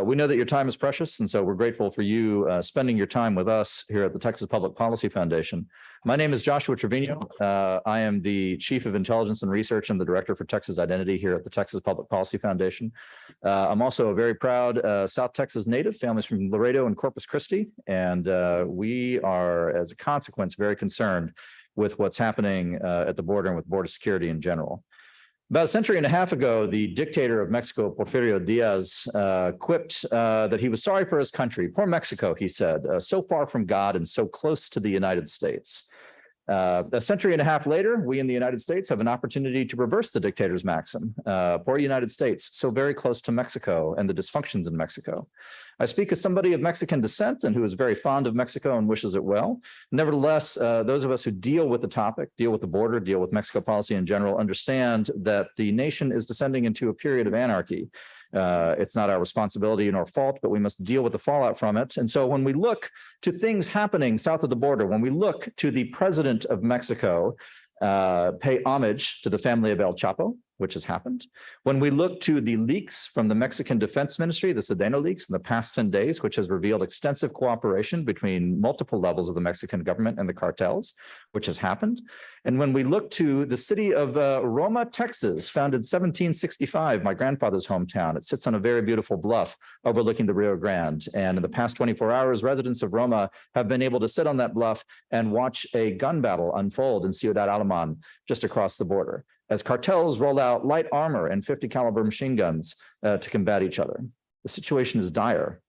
We know that your time is precious, and so we're grateful for you spending your time with us here at the Texas Public Policy Foundation. My name is Joshua Treviño. I am the Chief of Intelligence and Research and the Director for Texas Identity here at the Texas Public Policy Foundation. I'm also a very proud South Texas native, families from Laredo and Corpus Christi, and we are, as a consequence, very concerned with what's happening at the border and with border security in general. About a century and a half ago, the dictator of Mexico, Porfirio Diaz, quipped that he was sorry for his country. Poor Mexico, he said, so far from God and so close to the United States. A century and a half later, we in the United States have an opportunity to reverse the dictator's maxim. Poor United States, so very close to Mexico and the dysfunctions in Mexico. I speak as somebody of Mexican descent and who is very fond of Mexico and wishes it well. Nevertheless, those of us who deal with the topic, deal with the border, deal with Mexico policy in general, understand that the nation is descending into a period of anarchy. It's not our responsibility nor fault, but we must deal with the fallout from it. And so when we look to things happening south of the border, when we look to the president of Mexico, pay homage to the family of El Chapo, which has happened. When we look to the leaks from the Mexican Defense Ministry, the Sedeno leaks in the past 10 days, which has revealed extensive cooperation between multiple levels of the Mexican government and the cartels, which has happened. And when we look to the city of Roma, Texas, founded 1765, my grandfather's hometown, it sits on a very beautiful bluff overlooking the Rio Grande. And in the past 24 hours, residents of Roma have been able to sit on that bluff and watch a gun battle unfold in Ciudad Alemán, just across the border, as cartels roll out light armor and 50 caliber machine guns to combat each other. The situation is dire.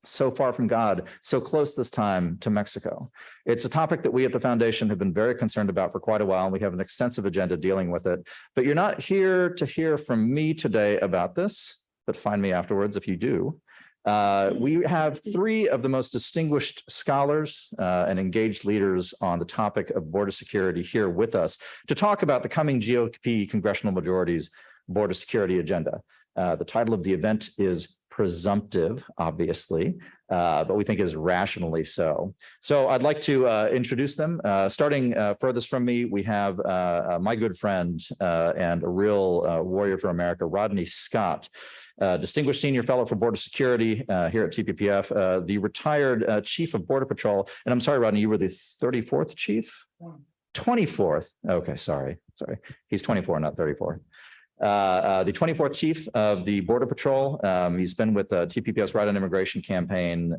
So far from God, so close this time to Mexico. It's a topic that we at the foundation have been very concerned about for quite a while, and we have an extensive agenda dealing with it. But you're not here to hear from me today about this, but find me afterwards if you do. We have three of the most distinguished scholars and engaged leaders on the topic of border security here with us to talk about the coming GOP Congressional Majority's border security agenda. The title of the event is presumptive, obviously, but we think is rationally so. So I'd like to introduce them. Starting furthest from me, we have my good friend and a real warrior for America, Rodney Scott. Distinguished Senior Fellow for Border Security here at TPPF, the retired Chief of Border Patrol. And I'm sorry, Rodney, you were the 34th Chief? 24th. Okay, sorry. He's 24, not 34. The 24th Chief of the Border Patrol. He's been with TPPF's Right on Immigration campaign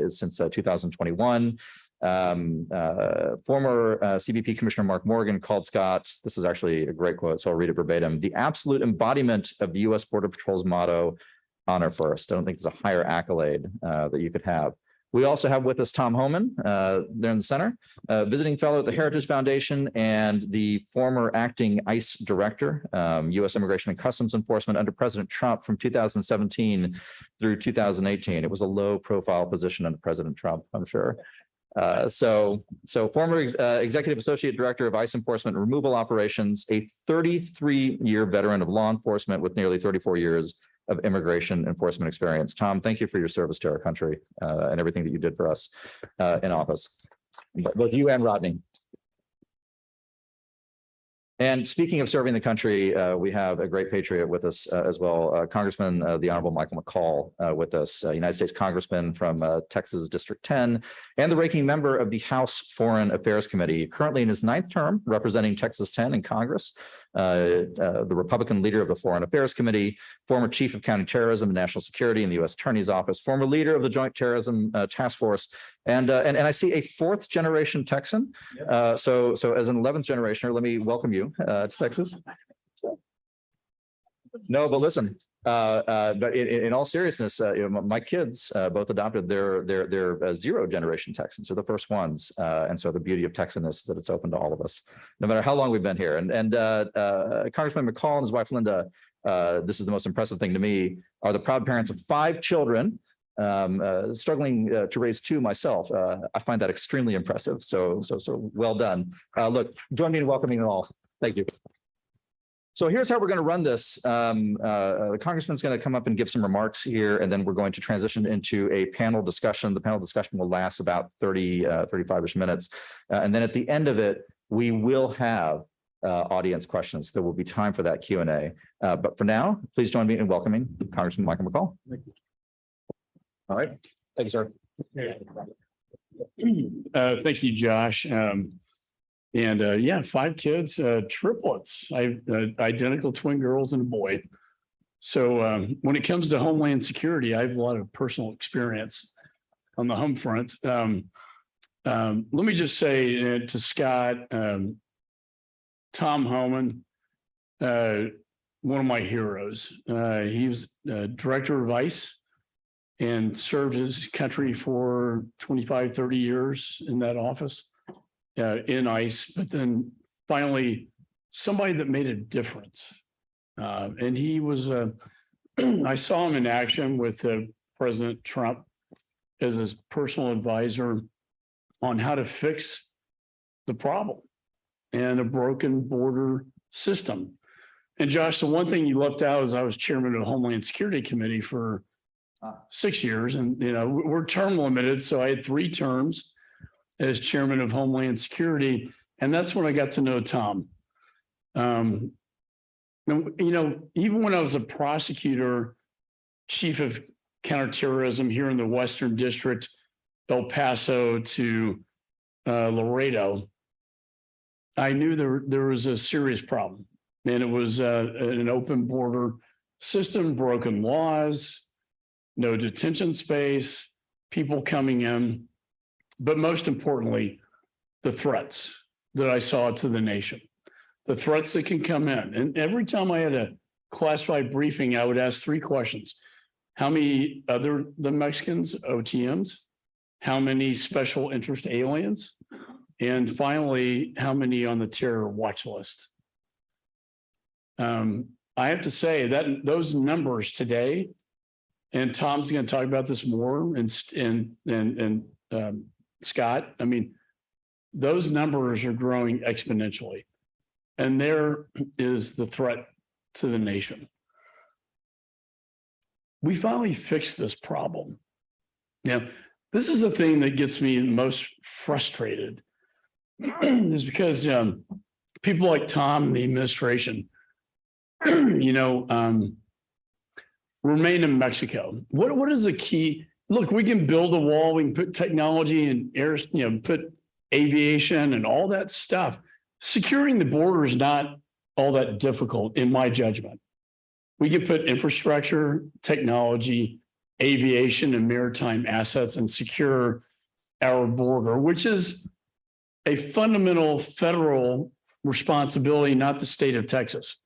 since 2021. Former CBP Commissioner Mark Morgan called Scott, this is actually a great quote, so I'll read it verbatim, the absolute embodiment of the U.S. Border Patrol's motto, honor first. I don't think there's a higher accolade that you could have. We also have with us Tom Homan there in the center, visiting fellow at the Heritage Foundation and the former acting ICE director, U.S. Immigration and Customs Enforcement under President Trump from 2017 through 2018. It was a low profile position under President Trump, I'm sure. So former Executive Associate Director of ICE Enforcement and Removal Operations, a 33-year veteran of law enforcement with nearly 34 years of immigration enforcement experience. Tom, thank you for your service to our country and everything that you did for us in office, both you and Rodney. And speaking of serving the country, we have a great patriot with us as well, Congressman the Honorable Michael McCaul with us, United States Congressman from Texas District 10, and the ranking member of the House Foreign Affairs Committee, currently in his 9th term, representing Texas 10 in Congress, the Republican leader of the Foreign Affairs Committee, former Chief of Counterterrorism and National Security in the U.S. Attorney's Office, former leader of the Joint Terrorism Task Force, and I see a 4th generation Texan. Yep. So as an 11th generationer, let me welcome you to Texas. No, but listen, but in all seriousness, my kids both adopted they're 0 generation Texans. They're the first ones, and so the beauty of Texanness is that it's open to all of us, no matter how long we've been here. And Congressman McCaul and his wife Linda, this is the most impressive thing to me, are the proud parents of 5 children. Struggling to raise 2 myself. I find that extremely impressive. So well done. Look, join me in welcoming them all. Thank you. So here's how we're going to run this. The Congressman's going to come up and give some remarks here, and then we're going to transition into a panel discussion. The panel discussion will last about 35-ish minutes. And then at the end of it, we will have audience questions. There will be time for that Q&A. But for now, please join me in welcoming Congressman Michael McCaul. Thank you. All right. Thank you, sir. Thank you, Josh. Yeah, 5 kids, triplets. I identical twin girls and a boy. So when it comes to Homeland Security, I have a lot of personal experience on the home front. Let me just say to Scott, Tom Homan, one of my heroes. He was director of ICE and served his country for 25, 30 years in that office in ICE, but then finally somebody that made a difference. And he was, I saw him in action with President Trump as his personal advisor on how to fix the problem and a broken border system. And Josh, the one thing you left out is I was chairman of the Homeland Security Committee for 6 years, and we're term limited, so I had 3 terms as chairman of Homeland Security, and that's when I got to know Tom. Even when I was a prosecutor, chief of counterterrorism here in the Western District, El Paso to Laredo, I knew there was a serious problem, and it was an open border system, broken laws, no detention space, people coming in, but most importantly, the threats that I saw to the nation, the threats that can come in. And every time I had a classified briefing, I would ask 3 questions. How many other than Mexicans, OTMs? How many special interest aliens? And finally, how many on the terror watch list? I have to say that those numbers today, and Tom's going to talk about this more, and Scott, I mean, those numbers are growing exponentially. And there is the threat to the nation. We finally fixed this problem. Now, this is the thing that gets me most frustrated is because people like Tom and the administration, remain in Mexico. What is the key? Look, we can build a wall, we can put technology and air, put aviation and all that stuff. Securing the border is not all that difficult, in my judgment. We can put infrastructure, technology, aviation, and maritime assets and secure our border, which is a fundamental federal responsibility, not the state of Texas.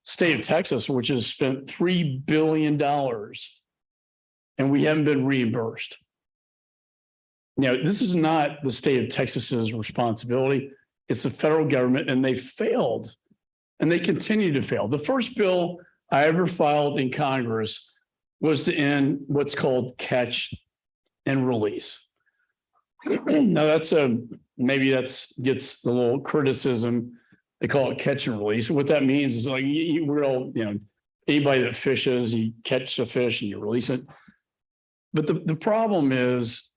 State of Texas, which has spent $3 billion and we haven't been reimbursed. Now, this is not the state of Texas's responsibility. It's the federal government, and they failed, and they continue to fail. The first bill I ever filed in Congress was to end what's called catch and release. Now, maybe gets a little criticism. They call it catch and release. What that means is like we're all, anybody that fishes, you catch a fish and you release it. But the problem is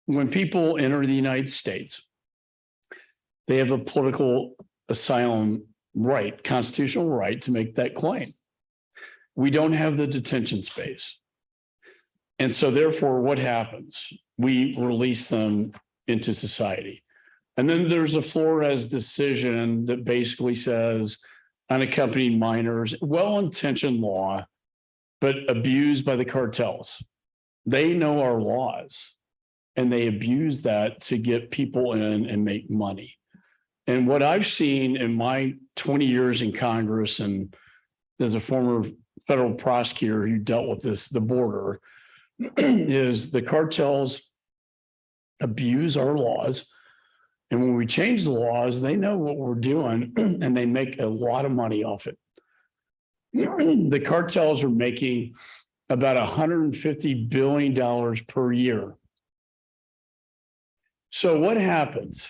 when people enter the United States, they have a political asylum right, constitutional right to make that claim. We don't have the detention space. And so therefore, what happens? We release them into society. And then there's a Flores decision that basically says unaccompanied minors, well-intentioned law, but abused by the cartels. They know our laws and they abuse that to get people in and make money. And what I've seen in my 20 years in Congress and as a former federal prosecutor who dealt with the border, is the cartels abuse our laws. And when we change the laws, they know what we're doing and they make a lot of money off it. The cartels are making about $150 billion per year. So what happens?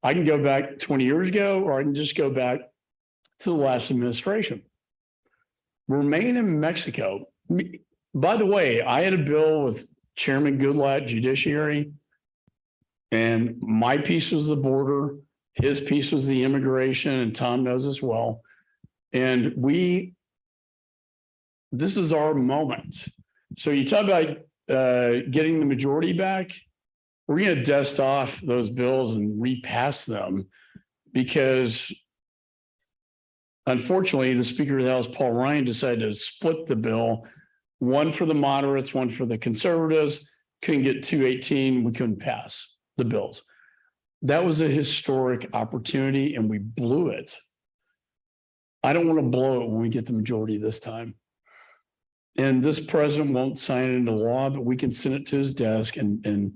I can go back 20 years ago, or I can just go back to the last administration. Remain in Mexico. By the way, I had a bill with Chairman Goodlatte, Judiciary, and my piece was the border. His piece was the immigration, and Tom knows as well. And this is our moment. So you talk about getting the majority back. We're going to dust off those bills and repass them because unfortunately, the Speaker of the House, Paul Ryan, decided to split the bill, one for the moderates, one for the conservatives. Couldn't get 218. We couldn't pass the bills. That was a historic opportunity and we blew it. I don't want to blow it when we get the majority this time. And this president won't sign it into law, but we can send it to his desk and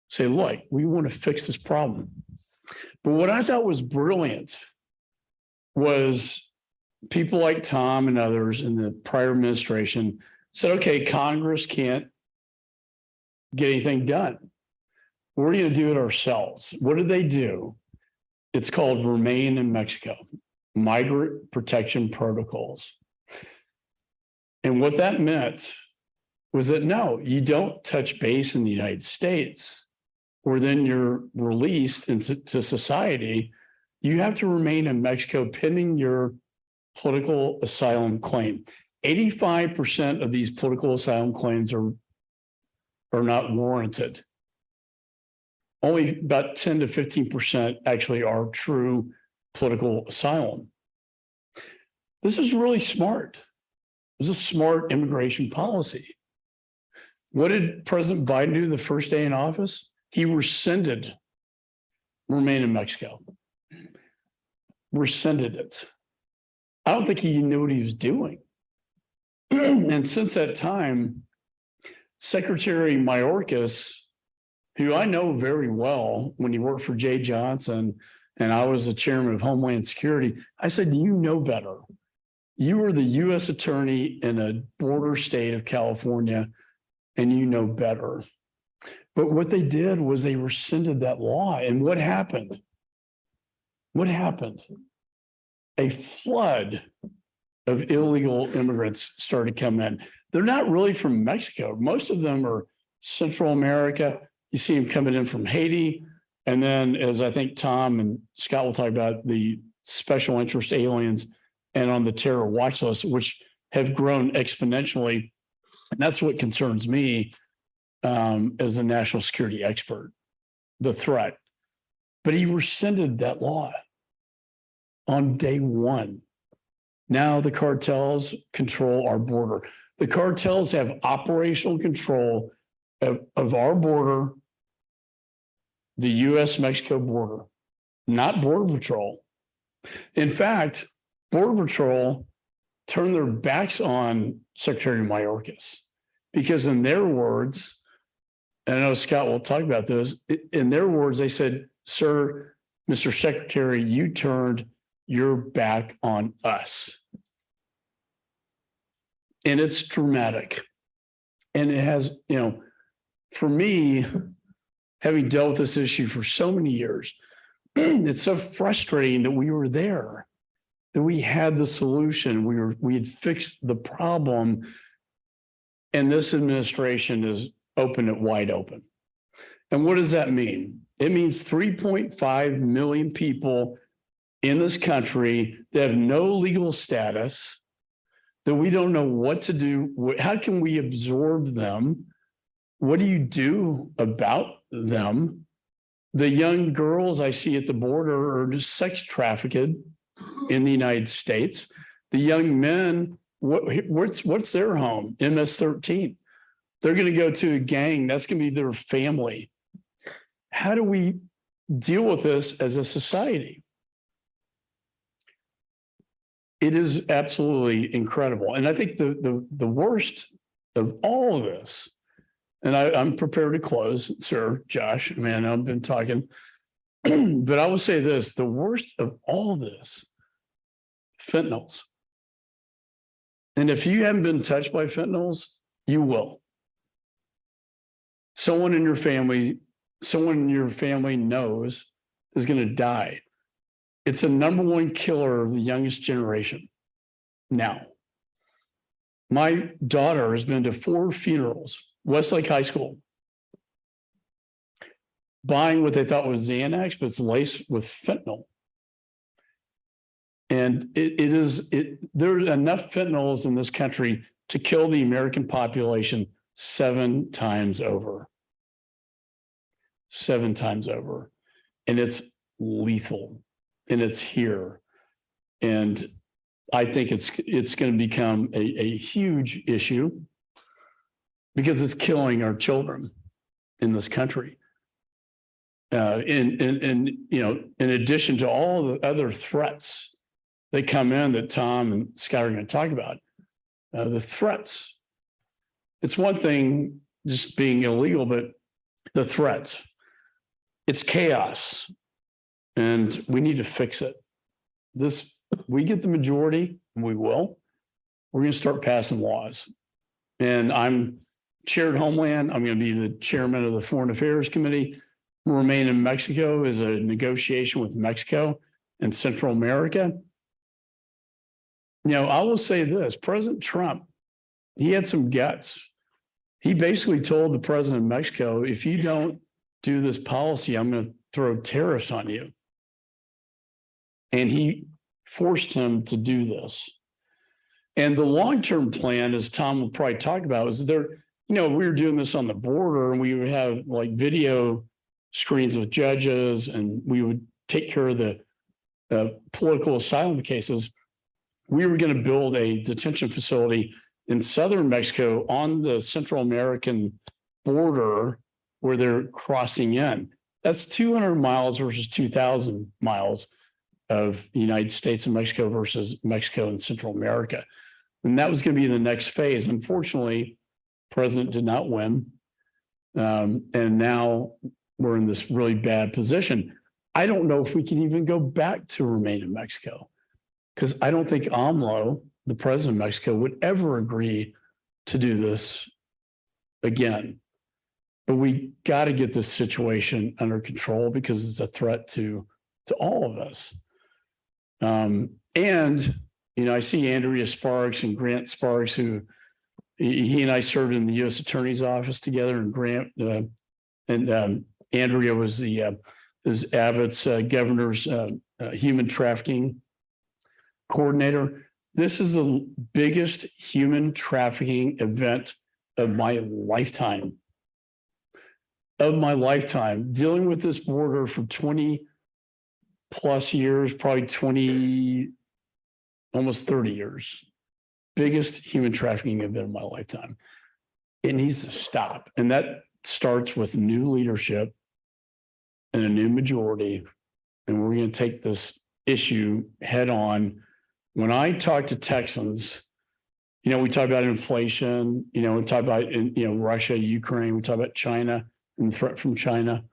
say, look, we want to fix this problem. But what I thought was brilliant was people like Tom and others in the prior administration said, okay, Congress can't get anything done. We're going to do it ourselves. What did they do? It's called Remain in Mexico, Migrant Protection Protocols. And what that meant was that, no, you don't touch base in the United States or then you're released into society. You have to remain in Mexico pending your political asylum claim. 85% of these political asylum claims are not warranted. Only about 10 to 15% actually are true political asylum. This is really smart. It was a smart immigration policy. What did President Biden do the first day in office? He rescinded Remain in Mexico. Rescinded it. I don't think he knew what he was doing. And since that time, Secretary Mayorkas, who I know very well when he worked for Jay Johnson and I was the chairman of Homeland Security, I said, you know better. You were the U.S. attorney in a border state of California and you know better. But what they did was they rescinded that law. And what happened? What happened? A flood of illegal immigrants started coming in. They're not really from Mexico. Most of them are Central America. You see them coming in from Haiti. And then, as I think Tom and Scott will talk about, the special interest aliens and on the terror watch list, which have grown exponentially. And that's what concerns me as a national security expert, the threat. But he rescinded that law on day one. Now the cartels control our border. The cartels have operational control of our border, the U.S.-Mexico border, not Border Patrol. In fact, Border Patrol turned their backs on Secretary Mayorkas because in their words, and I know Scott will talk about this, in their words, they said, sir, Mr. Secretary, you turned your back on us. And it's dramatic. And it has, for me, having dealt with this issue for so many years, it's so frustrating that we were there, that we had the solution, we had fixed the problem, and this administration is open it wide open. And what does that mean? It means 3.5 million people in this country that have no legal status, that we don't know what to do. How can we absorb them? What do you do about them? The young girls I see at the border are just sex trafficked in the United States. The young men, what's their home? MS-13. They're going to go to a gang. That's going to be their family. How do we deal with this as a society? It is absolutely incredible. And I think the worst of all of this, and I'm prepared to close, sir, Josh, man, I've been talking, but I will say this, the worst of all of this, fentanyls. And if you haven't been touched by fentanyls, you will. Someone in your family knows is going to die. It's a #1 killer of the youngest generation. Now, my daughter has been to 4 funerals, Westlake High School, buying what they thought was Xanax, but it's laced with fentanyl. And there are enough fentanyls in this country to kill the American population 7 times over. 7 times over. And it's lethal. And it's here. And I think it's going to become a huge issue because it's killing our children in this country. In addition to all the other threats that come in that Tom and Scott are going to talk about, the threats. It's one thing just being illegal, but the threats. It's chaos, and we need to fix it. We get the majority, and we will. We're going to start passing laws, and I'm chaired Homeland. I'm going to be the chairman of the Foreign Affairs Committee. Remain in Mexico is a negotiation with Mexico and Central America. I will say this, President Trump, he had some guts. He basically told the president of Mexico, if you don't do this policy, I'm going to throw tariffs on you. And he forced him to do this. And the long-term plan, as Tom will probably talk about, is we were doing this on the border, and we would have like video screens with judges, and we would take care of the political asylum cases. We were going to build a detention facility in southern Mexico on the Central American border where they're crossing in. That's 200 miles versus 2,000 miles of the United States and Mexico versus Mexico and Central America. And that was going to be the next phase. Unfortunately, the president did not win. And now we're in this really bad position. I don't know if we can even go back to remain in Mexico, because I don't think AMLO, the president of Mexico, would ever agree to do this again. But we got to get this situation under control because it's a threat to all of us. I see Andrea Sparks and Grant Sparks, who he and I served in the U.S. Attorney's Office together, and Grant and Andrea was is Abbott's governor's human trafficking coordinator. This is the biggest human trafficking event of my lifetime. Dealing with this border for 20 plus years, probably 20, almost 30 years. Biggest human trafficking event of my lifetime. It needs to stop. And that starts with new leadership and a new majority. And we're going to take this issue head on. When I talk to Texans, we talk about inflation, we talk about, Russia, Ukraine, we talk about China and the threat from China,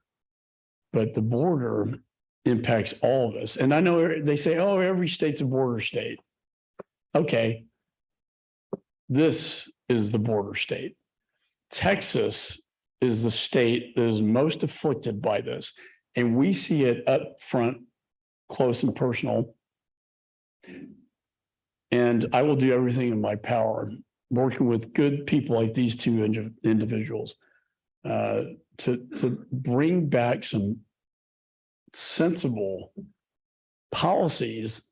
but the border impacts all of us. And I know they say, oh, every state's a border state. Okay. This is the border state. Texas is the state that is most afflicted by this. And we see it up front, close and personal. And I will do everything in my power, working with good people like these two individuals, to bring back some sensible policies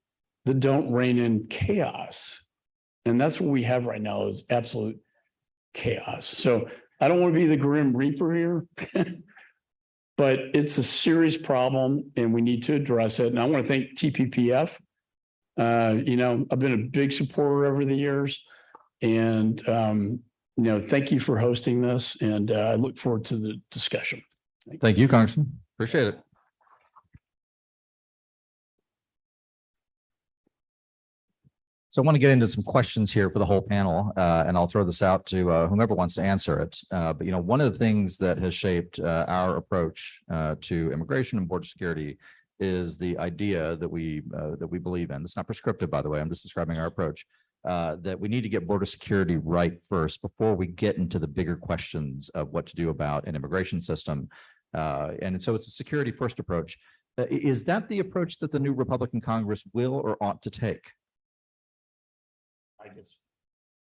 that don't rein in chaos. And that's what we have right now, is absolute chaos. So I don't want to be the Grim Reaper here, but it's a serious problem and we need to address it. And I want to thank TPPF. I've been a big supporter over the years, and thank you for hosting this, and I look forward to the discussion. Thank you, Congressman. Appreciate it. So I want to get into some questions here for the whole panel, and I'll throw this out to whomever wants to answer it. But one of the things that has shaped our approach to immigration and border security is the idea that we believe in. It's not prescriptive, by the way. I'm just describing our approach. That we need to get border security right first before we get into the bigger questions of what to do about an immigration system. And so it's a security first approach. Is that the approach that the new Republican Congress will or ought to take? I guess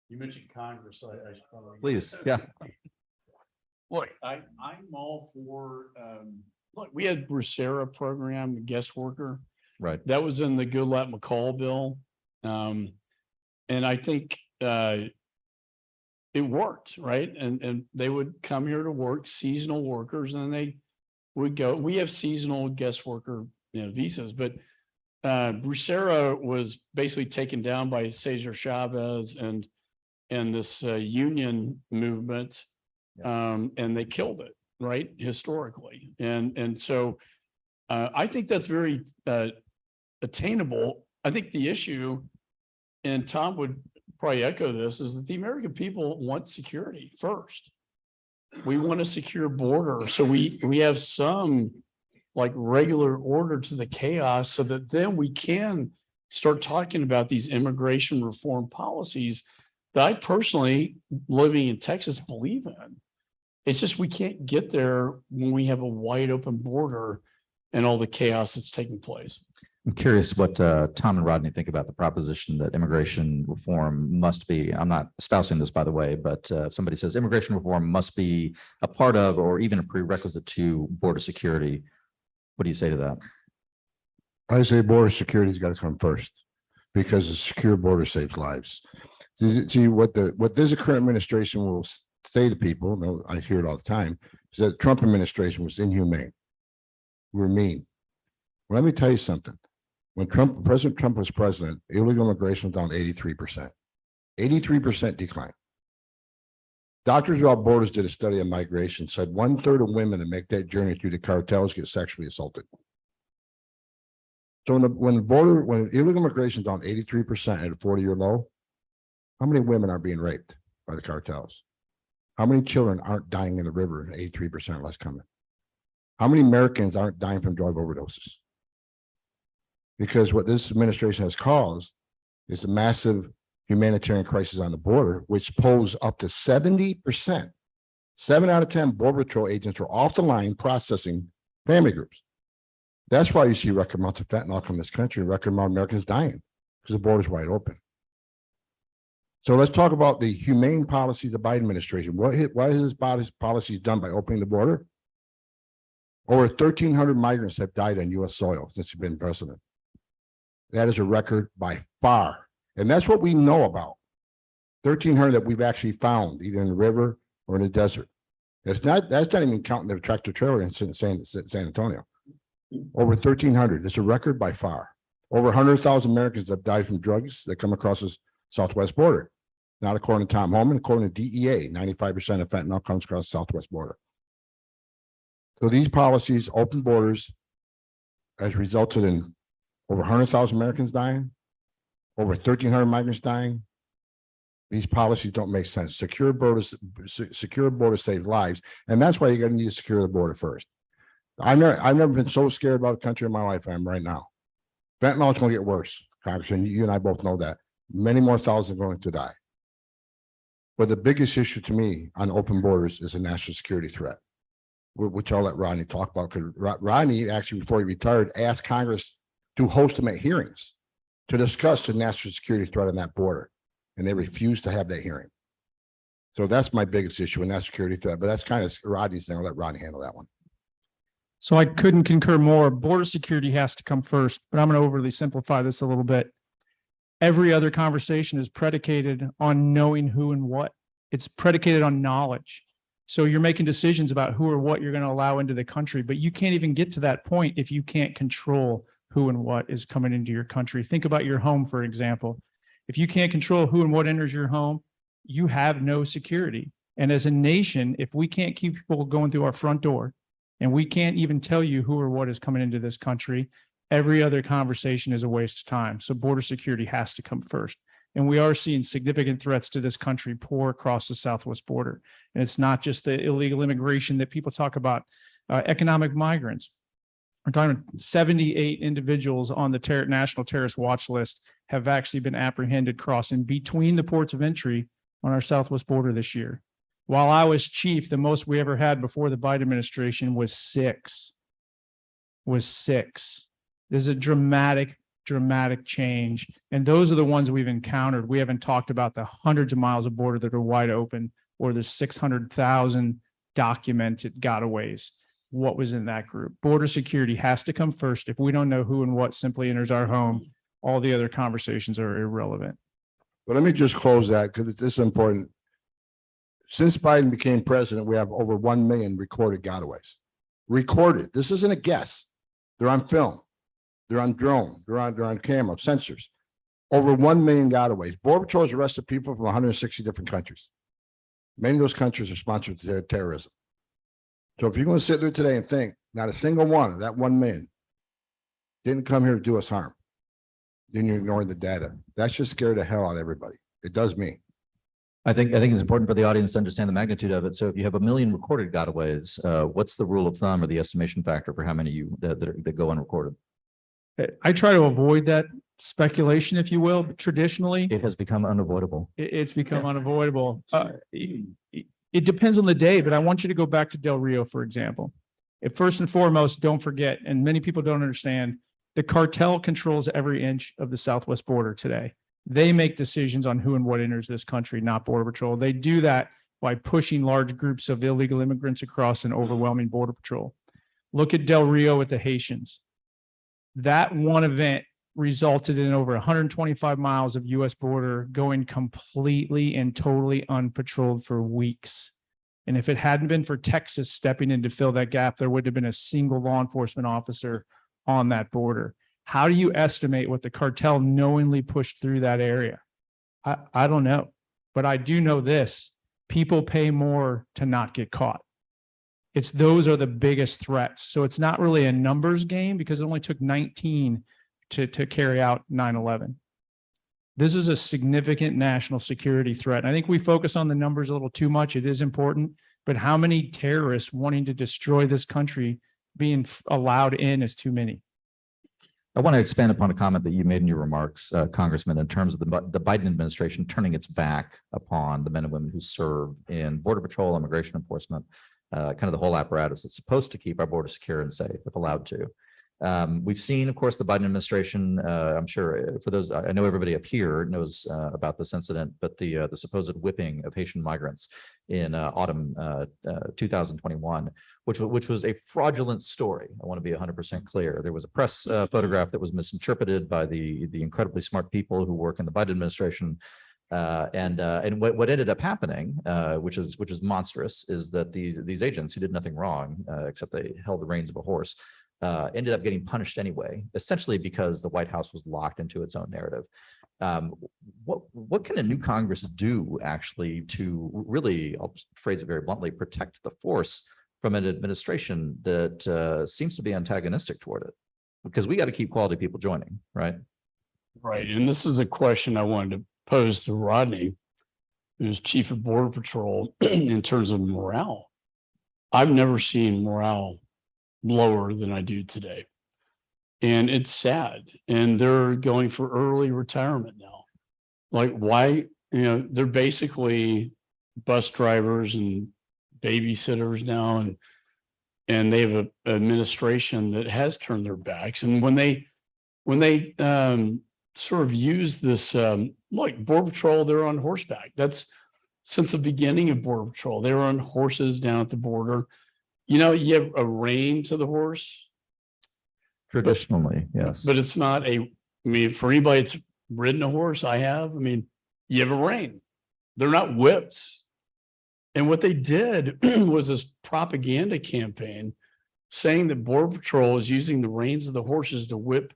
you mentioned Congress. I should probably. Please, yeah. Look, I'm all for. Look, we had Bracera program, the guest worker. Right. That was in the Goodlatte-McCaul bill. And I think it worked, right? And they would come here to work, seasonal workers, and they would go. We have seasonal guest worker, visas, but Bucera was basically taken down by Cesar Chavez and this union movement, and they killed it, right? Historically, and so I think that's very attainable. I think the issue, and Tom would probably echo this, is that the American people want security first. We want a secure border, so we have some like regular order to the chaos, so that then we can start talking about these immigration reform policies that I personally, living in Texas, believe in. It's just we can't get there when we have a wide open border and all the chaos that's taking place. I'm curious what Tom and Rodney think about the proposition that immigration reform must be, I'm not espousing this, by the way, but if somebody says immigration reform must be a part of or even a prerequisite to border security, what do you say to that? I say border security's got to come first, because a secure border saves lives. See what this current administration will say to people, no, I hear it all the time, is that the Trump administration was inhumane. We're mean. Well, let me tell you something. When President Trump was president, illegal immigration was down 83%. 83% decline. Doctors Without Borders did a study on migration, said 1/3 of women that make that journey through the cartels get sexually assaulted. So when illegal immigration is down 83% at a 40-year low, how many women are being raped by the cartels? How many children aren't dying in the river? 83% less coming. How many Americans aren't dying from drug overdoses? Because what this administration has caused is a massive humanitarian crisis on the border, which pose up to 70%. 7 out of 10 Border Patrol agents are off the line processing family groups. That's why you see record amounts of fentanyl come to this country, record amount of Americans dying, because the border's wide open. So let's talk about the humane policies of the Biden administration. Why has this policy done by opening the border? Over 1,300 migrants have died on U.S. soil since he's been president. That is a record by far. And that's what we know about. 1,300 that we've actually found, either in the river or in the desert. That's not even counting the tractor trailer in San Antonio. Over 1,300. It's a record by far. Over 100,000 Americans have died from drugs that come across the southwest border. Not according to Tom Homan, according to DEA, 95% of fentanyl comes across the southwest border. So these policies, open borders, has resulted in over 100,000 Americans dying, over 1,300 migrants dying. These policies don't make sense. Secure borders save lives, and that's why you're going to need to secure the border first. I've never been so scared about the country in my life I am right now. Fentanyl is going to get worse, Congressman. You and I both know that. Many more thousands are going to die. But the biggest issue to me on open borders is a national security threat, which I'll let Rodney talk about. Because Rodney actually, before he retired, asked Congress to host him at hearings to discuss the national security threat on that border, and they refused to have that hearing. So that's my biggest issue in that security threat. But that's kind of Rodney's thing. I'll let Rodney handle that one. So I couldn't concur more. Border security has to come first, but I'm going to overly simplify this a little bit. Every other conversation is predicated on knowing who and what. It's predicated on knowledge. So you're making decisions about who or what you're going to allow into the country, but you can't even get to that point if you can't control who and what is coming into your country. Think about your home, for example. If you can't control who and what enters your home, you have no security. And as a nation, if we can't keep people going through our front door, and we can't even tell you who or what is coming into this country, every other conversation is a waste of time. So border security has to come first. And we are seeing significant threats to this country pour across the southwest border. And it's not just the illegal immigration that people talk about, economic migrants. We're talking 78 individuals on the National Terrorist Watch List have actually been apprehended crossing between the ports of entry on our southwest border this year. While I was chief, the most we ever had before the Biden administration was 6. This is a dramatic change. And those are the ones we've encountered. We haven't talked about the hundreds of miles of border that are wide open, or the 600,000 documented gotaways. What was in that group? Border security has to come first. If we don't know who and what simply enters our home, all the other conversations are irrelevant. But let me just close that, because this is important. Since Biden became president, we have over 1 million recorded gotaways. Recorded. This isn't a guess. They're on film. They're on drone. They're on camera, sensors. Over 1 million gotaways. Border Patrol has arrested people from 160 different countries. Many of those countries are sponsored to terrorism. So if you're going to sit there today and think not a single one of that 1 million didn't come here to do us harm, then you're ignoring the data. That should scare the hell out of everybody. It does me. I think it's important for the audience to understand the magnitude of it. So if you have 1 million recorded gotaways, what's the rule of thumb or the estimation factor for how many that go unrecorded? I try to avoid that speculation, if you will, but traditionally It has become unavoidable. it's become unavoidable. It depends on the day, but I want you to go back to Del Rio, for example. First and foremost, don't forget, and many people don't understand, the cartel controls every inch of the southwest border today. They make decisions on who and what enters this country, not Border Patrol. They do that by pushing large groups of illegal immigrants across an overwhelming Border Patrol. Look at Del Rio with the Haitians. That one event resulted in over 125 miles of U.S. border going completely and totally unpatrolled for weeks. And if it hadn't been for Texas stepping in to fill that gap, there wouldn't have been a single law enforcement officer on that border. How do you estimate what the cartel knowingly pushed through that area? I don't know, but I do know this: people pay more to not get caught. Those are the biggest threats. So it's not really a numbers game because it only took 19 to carry out 9/11. This is a significant national security threat. And I think we focus on the numbers a little too much. It is important, but how many terrorists wanting to destroy this country being allowed in is too many. I want to expand upon a comment that you made in your remarks, Congressman, in terms of the Biden administration turning its back upon the men and women who serve in Border Patrol, immigration enforcement, kind of the whole apparatus that's supposed to keep our border secure and safe, if allowed to. We've seen, of course, the Biden administration. I'm sure for those, I know everybody up here knows about this incident, but the supposed whipping of Haitian migrants in autumn 2021, which was a fraudulent story. I want to be 100% clear. There was a press photograph that was misinterpreted by the incredibly smart people who work in the Biden administration. And what ended up happening, which is monstrous, is that these agents who did nothing wrong except they held the reins of a horse. Ended up getting punished anyway, essentially because the White House was locked into its own narrative. What can a new Congress do actually to really, I'll phrase it very bluntly, protect the force from an administration that seems to be antagonistic toward it? Because we got to keep quality people joining, right? Right. And this is a question I wanted to pose to Rodney, who's chief of Border Patrol, in terms of morale. I've never seen morale lower than I do today. And it's sad. And they're going for early retirement now. Like, why? They're basically bus drivers and babysitters now. And they have an administration that has turned their backs. And when they sort of use this, like Border Patrol, they're on horseback. That's since the beginning of Border Patrol. They were on horses down at the border. You have a rein to the horse. Traditionally, yes. But it's not for anybody that's ridden a horse, you have a rein. They're not whips. And what they did was this propaganda campaign saying that Border Patrol is using the reins of the horses to whip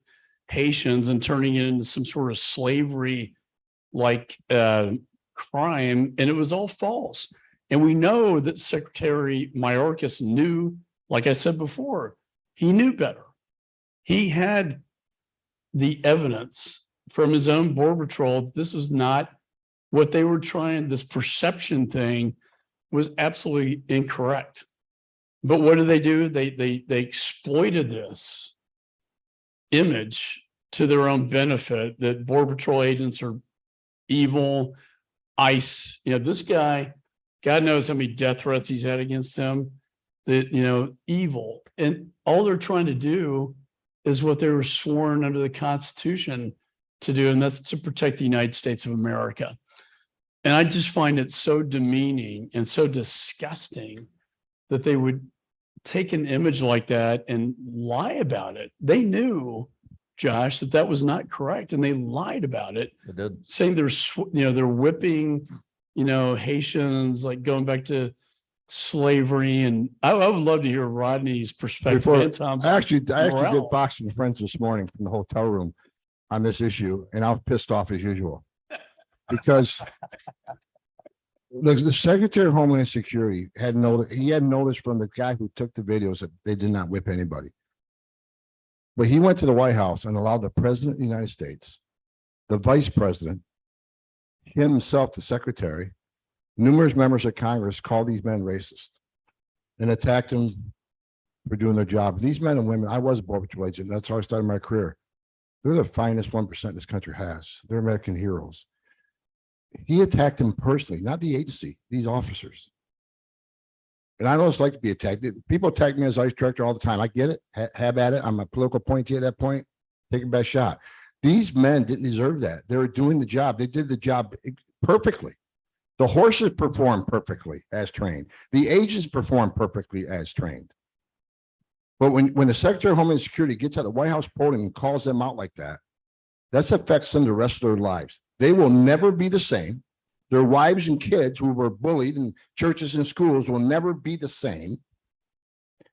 Haitians and turning it into some sort of slavery like crime. And it was all false. And we know that Secretary Mayorkas knew, like I said before, he knew better. He had the evidence from his own Border Patrol. This was not what they were trying. This perception thing was absolutely incorrect. But what did they do? They exploited this image to their own benefit, that Border Patrol agents are evil. ICE, this guy, God knows how many death threats he's had against him, that, evil. And all they're trying to do is what they were sworn under the Constitution to do, and that's to protect the United States of America. And I just find it so demeaning and so disgusting that they would take an image like that and lie about it. They knew, Josh, that was not correct, and they lied about it. They did. Saying they're whipping Haitians, like going back to slavery. And I would love to hear Rodney's perspective. Before, and Tom's I actually did morale. boxing with friends this morning from the hotel room on this issue, and I was pissed off as usual. Because the Secretary of Homeland Security had noticed from the guy who took the videos that they did not whip anybody. But he went to the White House and allowed the President of the United States, the Vice President, himself, the Secretary, numerous members of Congress call these men racist and attacked them for doing their job. These men and women, I was a Border Patrol agent. That's how I started my career. They're the finest 1% this country has. They're American heroes. He attacked them personally, not the agency, these officers. And I know it's like to be attacked. People attack me as ICE director all the time. I get it. Have at it. I'm a political appointee at that point. Take a best shot. These men didn't deserve that. They were doing the job. They did the job perfectly. The horses performed perfectly as trained. The agents performed perfectly as trained. But when the Secretary of Homeland Security gets at the White House podium and calls them out like that, that affects them the rest of their lives. They will never be the same. Their wives and kids who were bullied in churches and schools will never be the same.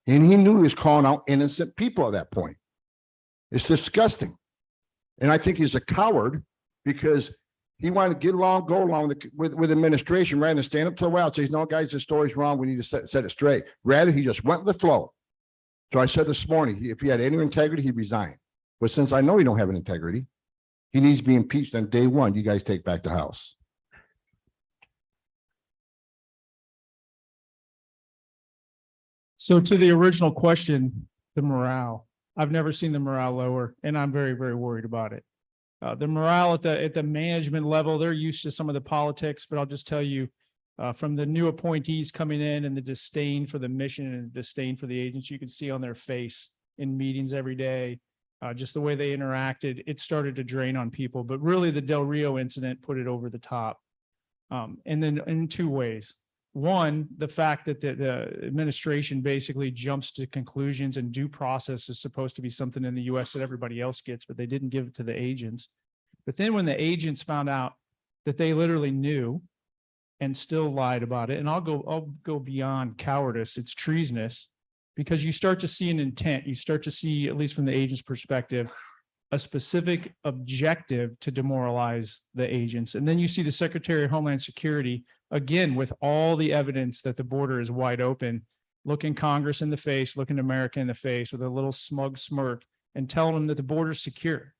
And he knew he was calling out innocent people at that point. It's disgusting. And I think he's a coward because he wanted to get along, go along with administration rather than stand up to the White House and say, no, guys, the story's wrong. We need to set it straight. Rather, he just went with the flow. So I said this morning, if he had any integrity, he'd resign. But since I know he don't have an integrity, he needs to be impeached on day one. You guys take back the House. So to the original question, the morale, I've never seen the morale lower, and I'm very, very worried about it. The morale at the management level, they're used to some of the politics, but I'll just tell you, from the new appointees coming in and the disdain for the mission and the disdain for the agents, you can see on their face in meetings every day, just the way they interacted, it started to drain on people. But really the Del Rio incident put it over the top. And then in two ways. One, the fact that the administration basically jumps to conclusions, and due process is supposed to be something in the US that everybody else gets, but they didn't give it to the agents. But then when the agents found out that they literally knew and still lied about it, and I'll go beyond cowardice, it's treasonous, because you start to see an intent. You start to see, at least from the agent's perspective, a specific objective to demoralize the agents. And then you see the Secretary of Homeland Security, again, with all the evidence that the border is wide open, looking Congress in the face, looking America in the face with a little smug smirk and telling them that the border's secure.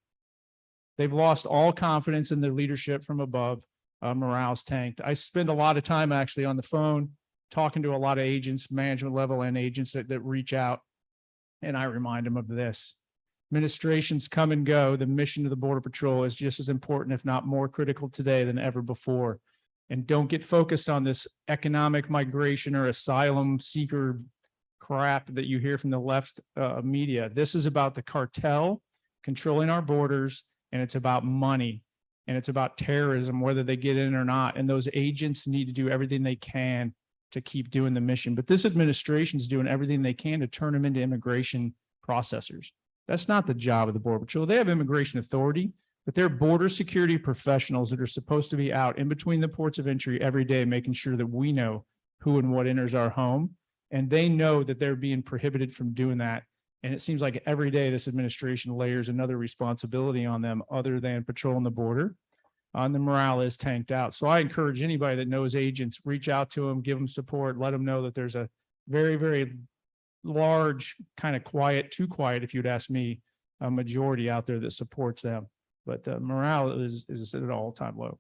They've lost all confidence in their leadership from above. Morale's tanked. I spend a lot of time actually on the phone talking to a lot of agents, management level and agents that reach out. And I remind them of this. Administrations come and go. The mission of the Border Patrol is just as important, if not more critical today than ever before. And don't get focused on this economic migration or asylum seeker crap that you hear from the left media. This is about the cartel controlling our borders, and it's about money, and it's about terrorism, whether they get in or not. And those agents need to do everything they can to keep doing the mission. But this administration is doing everything they can to turn them into immigration processors. That's not the job of the Border Patrol. They have immigration authority, but they're border security professionals that are supposed to be out in between the ports of entry every day, making sure that we know who and what enters our home. And they know that they're being prohibited from doing that. And it seems like every day this administration layers another responsibility on them other than patrolling the border. And the morale is tanked out. So I encourage anybody that knows agents, reach out to them, give them support, let them know that there's a very, very large, kind of quiet, too quiet, if you'd ask me, a majority out there that supports them. But morale is at an all-time low.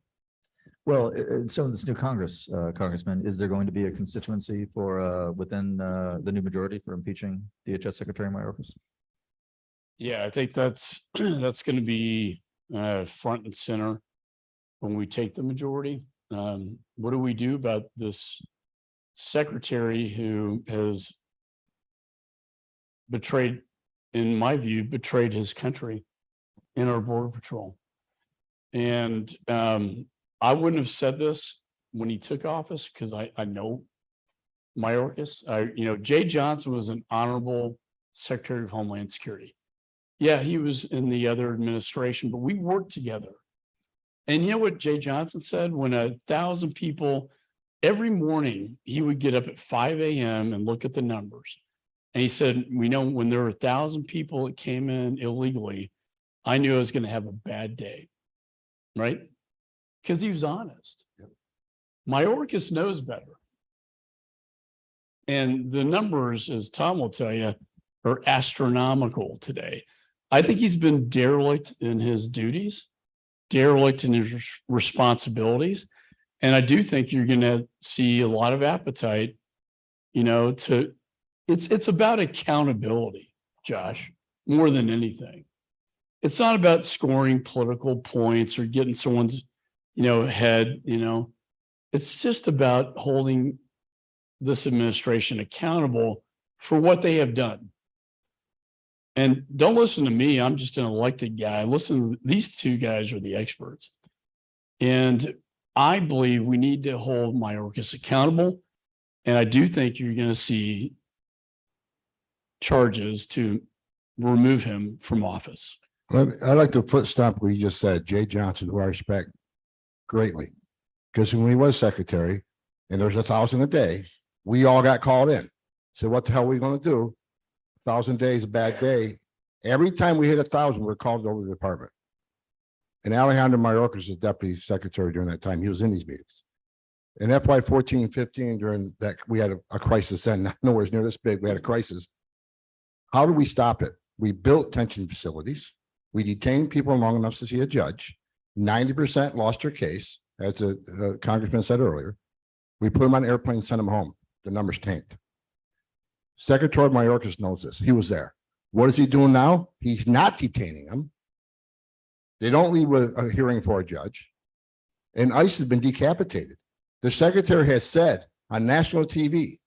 Well, so in this new Congress, Congressman, is there going to be a constituency for within the new majority for impeaching DHS Secretary Mayorkas? Yeah, I think that's going to be front and center when we take the majority. What do we do about this secretary who has betrayed, in my view, betrayed his country in our Border Patrol? And I wouldn't have said this when he took office because I know Mayorkas. Jay Johnson was an honorable Secretary of Homeland Security. Yeah, he was in the other administration, but we worked together And you know what Jay Johnson said? When 1,000 people every morning, he would get up at 5 a.m. and look at the numbers. And he said, we know when there were 1,000 people that came in illegally, I knew I was going to have a bad day. Right? Because he was honest. Yep. Mayorkas knows better. And the numbers, as Tom will tell you, are astronomical today. I think he's been derelict in his duties, derelict in his responsibilities. And I do think you're going to see a lot of appetite, it's about accountability, Josh, more than anything. It's not about scoring political points or getting someone's, head, it's just about holding this administration accountable for what they have done. And don't listen to me. I'm just an elected guy. Listen, these two guys are the experts. And I believe we need to hold Mayorkas accountable. And I do think you're going to see charges to remove him from office. I'd like to put stump what you just said, Jay Johnson, who I respect greatly. Because when he was secretary and there's 1,000 a day, we all got called in. So what the hell are we going to do? 1,000 days, a bad day. Every time we hit 1,000, we're called over to the department. And Alejandro Mayorkas was deputy secretary during that time. He was in these meetings. In FY 14-15, during that, we had a crisis then, nowhere near this big. We had a crisis. How do we stop it? We built detention facilities. We detained people long enough to see a judge. 90% lost their case, as the congressman said earlier. We put them on an airplane and sent them home. The numbers tanked. Secretary Mayorkas knows this. He was there. What is he doing now? He's not detaining them. They don't leave with a hearing for a judge. And ICE has been decapitated. The secretary has said on national TV,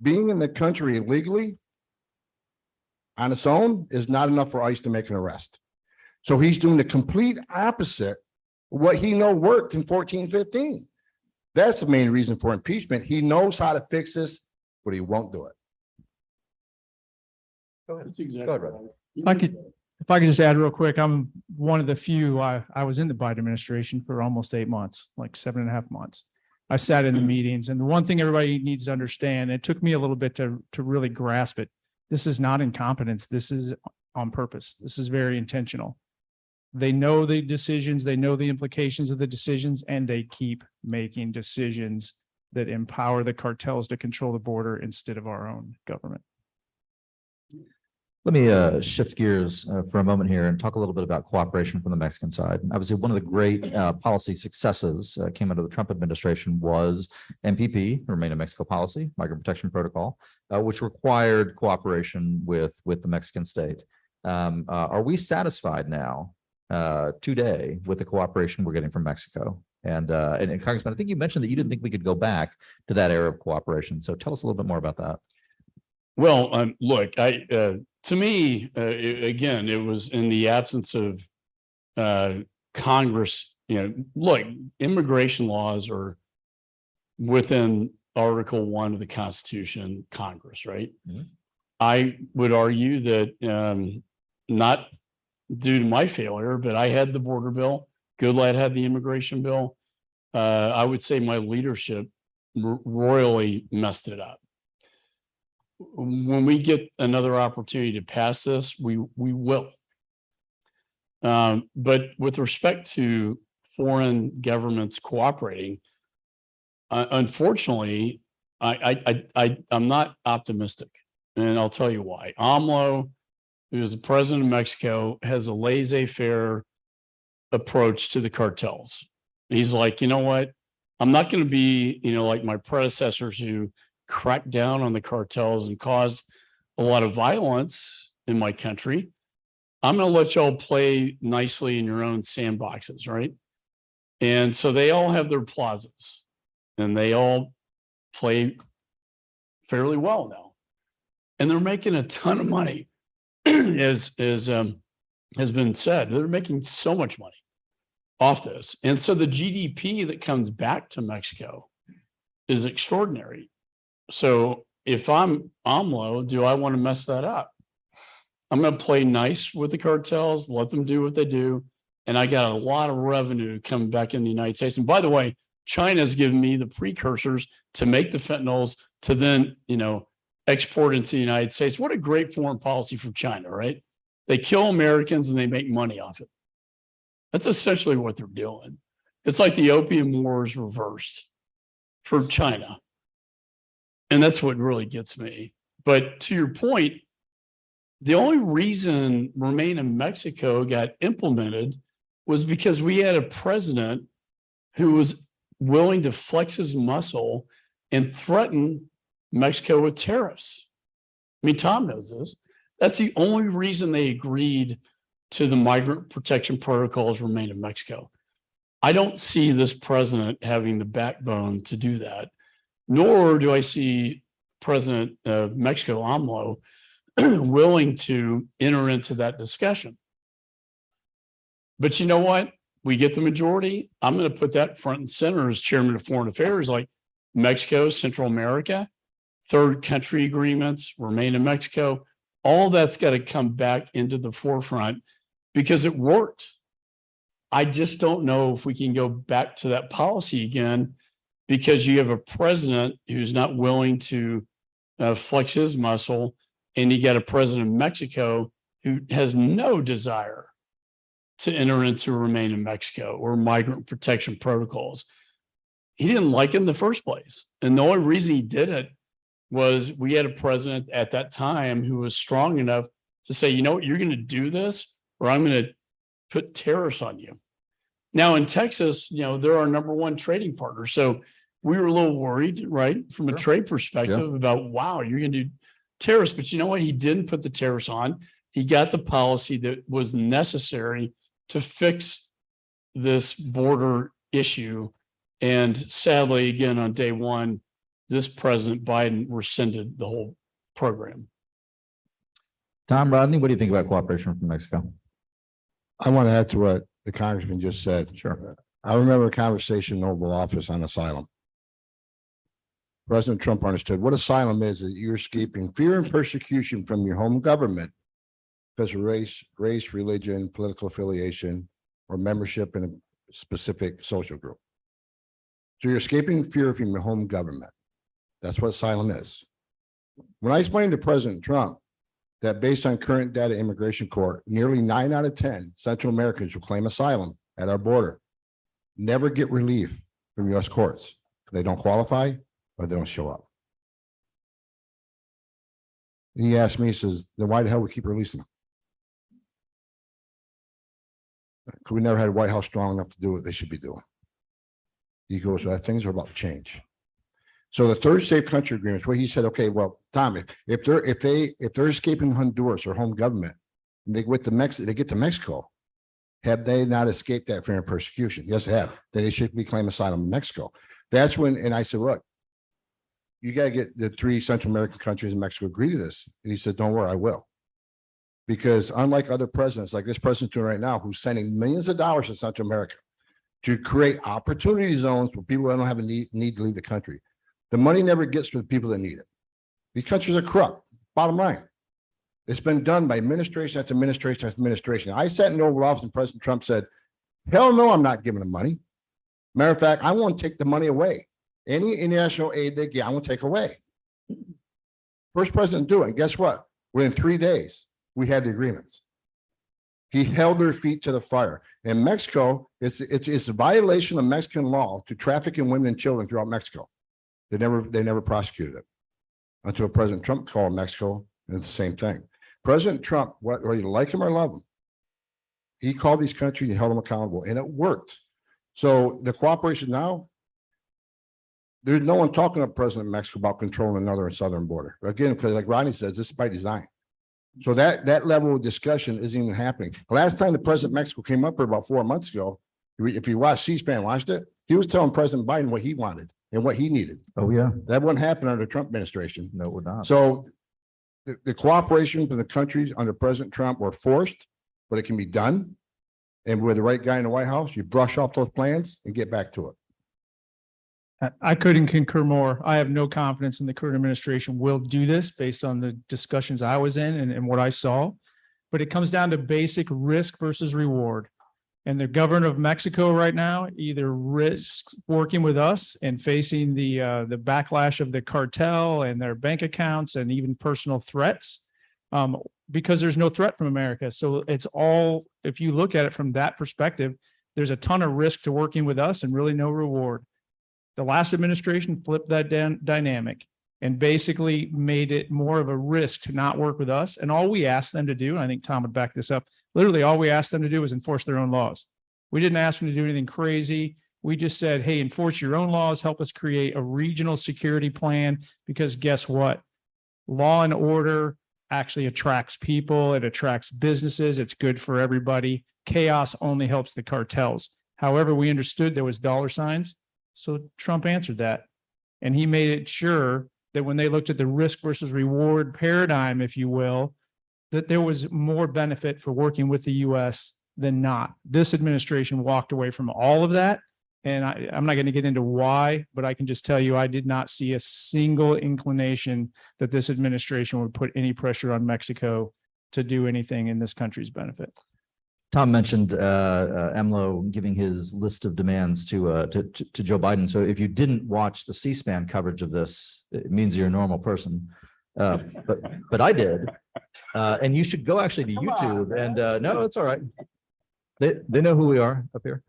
being in the country illegally on its own is not enough for ICE to make an arrest. So he's doing the complete opposite of what he know worked in 14-15. That's the main reason for impeachment. He knows how to fix this, but he won't do it. Go ahead. That's exactly Go ahead, right. If I could just add real quick, I'm one of the few, I was in the Biden administration for almost 8 months, like 7.5 months. I sat in the meetings, and the one thing everybody needs to understand, it took me a little bit to really grasp it. This is not incompetence. This is on purpose. This is very intentional. They know the decisions, they know the implications of the decisions, and they keep making decisions that empower the cartels to control the border instead of our own government. Let me shift gears for a moment here and talk a little bit about cooperation from the Mexican side. Obviously, one of the great policy successes came out of the Trump administration was MPP, Remain in Mexico policy, Migrant Protection Protocol, which required cooperation with the Mexican state. Are we satisfied now today with the cooperation we're getting from Mexico? And Congressman, I think you mentioned that you didn't think we could go back to that era of cooperation. So tell us a little bit more about that. Well, look, to me, again, it was in the absence of Congress. Look, immigration laws are within Article 1 of the Constitution, Congress, right? Mm-hmm. I would argue that not due to my failure, but I had the border bill. Goodlatte had the immigration bill. I would say my leadership royally messed it up. When we get another opportunity to pass this, we will. But with respect to foreign governments cooperating, unfortunately, I'm not optimistic, and I'll tell you why. AMLO, who is the president of Mexico, has a laissez-faire approach to the cartels. He's like, you know what? I'm not going to be, like my predecessors who cracked down on the cartels and caused a lot of violence in my country. I'm going to let y'all play nicely in your own sandboxes, right? And so they all have their plazas, and they all play fairly well now, and they're making a ton of money. As has been said, they're making so much money off this, and so the GDP that comes back to Mexico is extraordinary. So if I'm AMLO, do I want to mess that up? I'm going to play nice with the cartels, let them do what they do, and I got a lot of revenue coming back in the United States. And by the way, China's given me the precursors to make the fentanyls to then, export into the United States. What a great foreign policy from China, right? They kill Americans and they make money off it. That's essentially what they're doing. It's like the opium wars reversed for China. And that's what really gets me. But to your point, the only reason Remain in Mexico got implemented was because we had a president who was willing to flex his muscle and threaten Mexico with tariffs. I mean, Tom knows this. That's the only reason they agreed to the migrant protection protocols Remain in Mexico. I don't see this president having the backbone to do that, nor do I see President of Mexico, AMLO, willing to enter into that discussion. But you know what? We get the majority. I'm going to put that front and center as chairman of foreign affairs, like Mexico, Central America, third country agreements, Remain in Mexico. All that's got to come back into the forefront because it worked. I just don't know if we can go back to that policy again, because you have a president who's not willing to flex his muscle, and you got a president of Mexico who has no desire to enter into Remain in Mexico or migrant protection protocols. He didn't like it in the first place. And the only reason he did it was we had a president at that time who was strong enough to say, you know what, you're going to do this, or I'm going to put tariffs on you. Now in Texas, they're our number one trading partner. So we were a little worried, right, from a trade perspective about, wow, you're going to do tariffs. But you know what? He didn't put the tariffs on. He got the policy that was necessary to fix this border issue. And sadly, again, on day one, this President Biden rescinded the whole program. Tom, Rodney, what do you think about cooperation from Mexico? I want to add to what the congressman just said. Sure. I remember a conversation in Oval Office on asylum. President Trump understood what asylum is that you're escaping fear and persecution from your home government because of race, religion, political affiliation, or membership in a specific social group. So you're escaping fear from your home government. That's what asylum is. When I explained to President Trump that based on current data immigration court, nearly 9 out of 10 Central Americans who claim asylum at our border never get relief from U.S. courts. They don't qualify or they don't show up. And he asked me, he says, then why the hell we keep releasing them? Because we never had a White House strong enough to do what they should be doing. He goes, well, things are about to change. So the third safe country agreement, where he said, okay, well, Tom, if they're escaping Honduras or home government, and they get to Mexico, have they not escaped that fear and persecution? Yes, they have. Then they should be claiming asylum in Mexico. That's when, and I said, look, you got to get the 3 Central American countries in Mexico agree to this. And he said, don't worry, I will. Because unlike other presidents, like this president doing right now, who's sending millions of dollars to Central America to create opportunity zones for people that don't have a need to leave the country. The money never gets to the people that need it. These countries are corrupt, bottom line. It's been done by administration after administration after administration. I sat in the Oval Office and President Trump said, hell no, I'm not giving them money. Matter of fact, I want to take the money away. Any international aid they get, I want to take away. First president to do it. And guess what? Within 3 days, we had the agreements. He held their feet to the fire. In Mexico, it's a violation of Mexican law to traffic in women and children throughout Mexico. They never prosecuted it until President Trump called Mexico, and it's the same thing. President Trump, whether you like him or love him, he called these countries and held them accountable, and it worked. So the cooperation now, there's no one talking to President of Mexico about controlling the northern and southern border. Again, because like Rodney says, this is by design. So that level of discussion isn't even happening. Last time the president of Mexico came up here about 4 months ago, if you watched C-SPAN, watched it, he was telling President Biden what he wanted and what he needed. Oh, yeah. That wouldn't happen under the Trump administration. No, it would not. So the cooperation from the countries under President Trump were forced, but it can be done. And with the right guy in the White House, you brush off those plans and get back to it. I couldn't concur more. I have no confidence in the current administration will do this based on the discussions I was in and what I saw. But it comes down to basic risk versus reward. And the government of Mexico right now either risks working with us and facing the backlash of the cartel and their bank accounts and even personal threats, because there's no threat from America. So it's all, if you look at it from that perspective, there's a ton of risk to working with us and really no reward. The last administration flipped that dynamic and basically made it more of a risk to not work with us. And all we asked them to do, and I think Tom would back this up, literally all we asked them to do was enforce their own laws. We didn't ask them to do anything crazy. We just said, hey, enforce your own laws, help us create a regional security plan, because guess what? Law and order actually attracts people, it attracts businesses, it's good for everybody. Chaos only helps the cartels. However, we understood there was dollar signs. So Trump answered that. And he made it sure that when they looked at the risk versus reward paradigm, if you will, that there was more benefit for working with the US than not. This administration walked away from all of that. And I'm not going to get into why, but I can just tell you, I did not see a single inclination that this administration would put any pressure on Mexico to do anything in this country's benefit. Tom mentioned AMLO giving his list of demands to Joe Biden. So if you didn't watch the C-SPAN coverage of this, it means you're a normal person. But I did, and you should go actually to YouTube. And no, it's all right. They know who we are up here.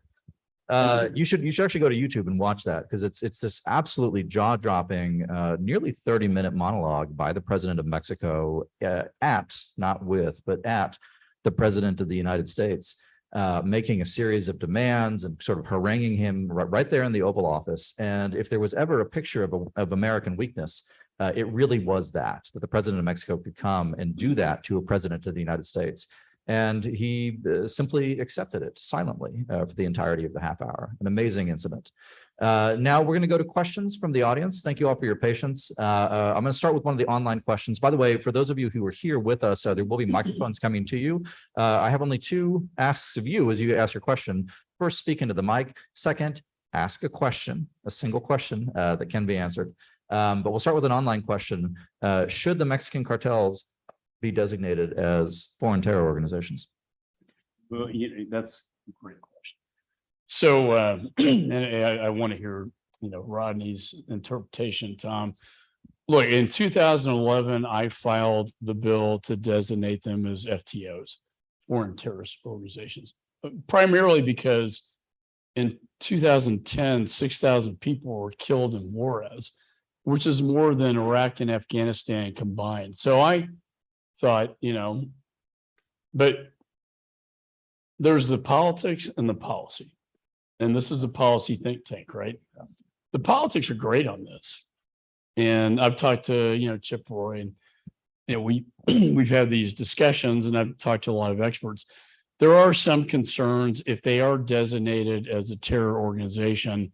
You should actually go to YouTube and watch that, because it's this absolutely jaw-dropping, nearly 30-minute monologue by the president of Mexico not with, but at the president of the United States, making a series of demands and sort of haranguing him right there in the Oval Office. And if there was ever a picture of American weakness, it really was that the president of Mexico could come and do that to a president of the United States. And he simply accepted it silently for the entirety of the half hour. An amazing incident. Now we're going to go to questions from the audience. Thank you all for your patience. I'm going to start with one of the online questions. By the way, for those of you who are here with us, there will be microphones coming to you. I have only two asks of you as you ask your question. First, speak into the mic. Second, ask a question, a single question that can be answered. But we'll start with an online question. Should the Mexican cartels be designated as foreign terror organizations? Well, that's a great question. So, and I want to hear, Rodney's interpretation, Tom. Look, in 2011, I filed the bill to designate them as FTOs, foreign terrorist organizations, primarily because in 2010, 6,000 people were killed in Juarez, which is more than Iraq and Afghanistan combined. So I thought, but there's the politics and the policy. And this is a policy think tank, right? The politics are great on this. And I've talked to, Chip Roy, and we've had these discussions, and I've talked to a lot of experts. There are some concerns if they are designated as a terror organization,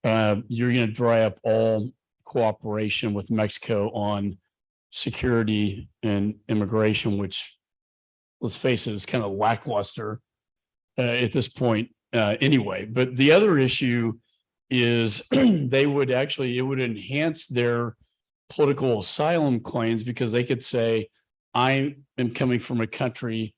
you're going to dry up all cooperation with Mexico on security and immigration, which, let's face it, is kind of lackluster at this point anyway. But the other issue is it would enhance their political asylum claims, because they could say, I am coming from a country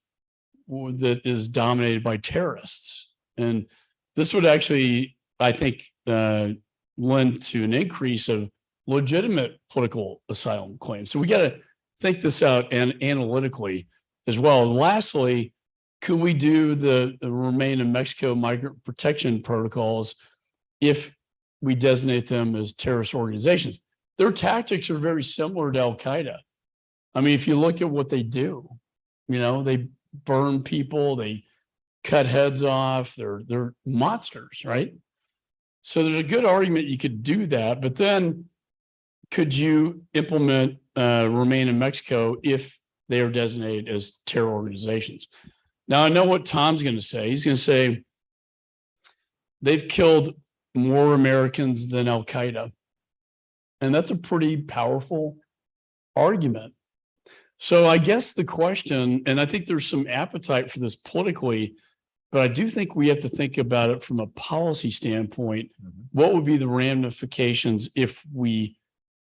that is dominated by terrorists. And this would actually, I think, lend to an increase of legitimate political asylum claims. So we got to think this out and analytically as well. And lastly, could we do the Remain in Mexico migrant protection protocols if we designate them as terrorist organizations? Their tactics are very similar to Al-Qaeda. I mean, if you look at what they do, they burn people, they cut heads off, they're monsters, right? So there's a good argument you could do that, but then could you implement Remain in Mexico if they are designated as terror organizations? Now, I know what Tom's going to say. He's going to say they've killed more Americans than Al-Qaeda. And that's a pretty powerful argument. So I guess the question, and I think there's some appetite for this politically, but I do think we have to think about it from a policy standpoint. Mm-hmm. What would be the ramifications if we